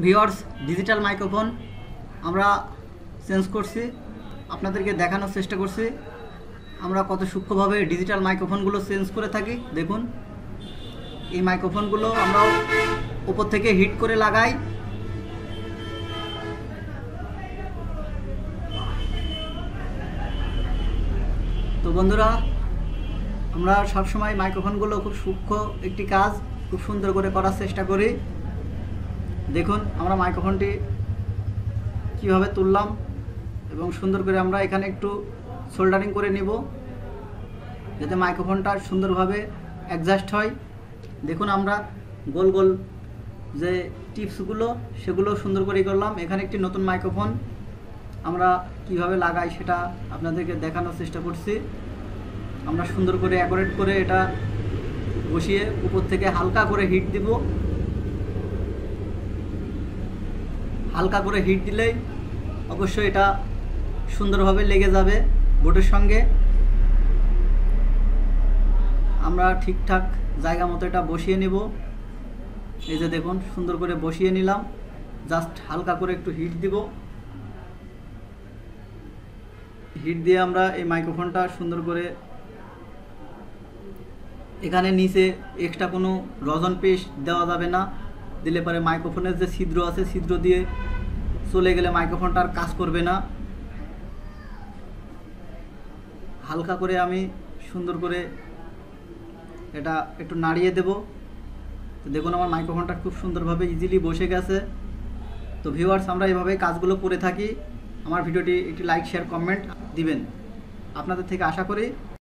Viewers, digital microphone আমরা change করছি, আপনাদেরকে দেখানোর চেষ্টা করছি আমরা কত সূক্ষ্মভাবে ডিজিটাল মাইক্রোফোনগুলো চেঞ্জ করে থাকি। দেখুন, এই মাইক্রোফোনগুলো আমরা উপর থেকে হিট করে লাগাই। তো বন্ধুরা, আমরা সবসময় মাইক্রোফোনগুলো খুব সূক্ষ্ম একটি কাজ খুব সুন্দর করে করার চেষ্টা করি। দেখুন আমরা মাইক্রোফোনটি কিভাবে তুললাম এবং সুন্দর করে আমরা এখানে একটু সোল্ডারিং করে নিব যাতে মাইক্রোফোনটা সুন্দরভাবে অ্যাডজাস্ট হয়। দেখুন আমরা গোল গোল যে টিপসগুলো সেগুলো সুন্দর করে করলাম। এখানে একটি নতুন মাইক্রোফোন আমরা কিভাবে লাগাই সেটা আপনাদেরকে দেখানোর চেষ্টা করছি। আমরা সুন্দর করে অ্যাকোরেট করে এটা বসিয়ে উপর থেকে হালকা করে হিট দিব। হালকা করে হিট দিলেই অবশ্যই এটা সুন্দরভাবে লেগে যাবে বোর্ডের সঙ্গে। আমরা ঠিকঠাক জায়গা মতো এটা বসিয়ে নেব। এই যে দেখুন, সুন্দর করে বসিয়ে নিলাম। জাস্ট হালকা করে একটু হিট দিব। হিট দিয়ে আমরা এই মাইক্রোফোনটা সুন্দর করে এখানে নিচে এক্সট্রা কোনো রজন পেস্ট দেওয়া যাবে না, দিলে পরে মাইক্রোফোনের যে ছিদ্র আছে ছিদ্র দিয়ে চলে গেলে মাইক্রোফোনটা আর কাজ করবে না। হালকা করে আমি সুন্দর করে এটা একটু নাড়িয়ে দেব। তো দেখুন আমার মাইক্রোফোনটা খুব সুন্দরভাবে ইজিলি বসে গেছে। তো ভিউয়ার্স, আমরা এভাবে কাজগুলো করে থাকি। আমার ভিডিওটি একটি লাইক, শেয়ার, কমেন্ট দিবেন আপনাদের থেকে আশা করি।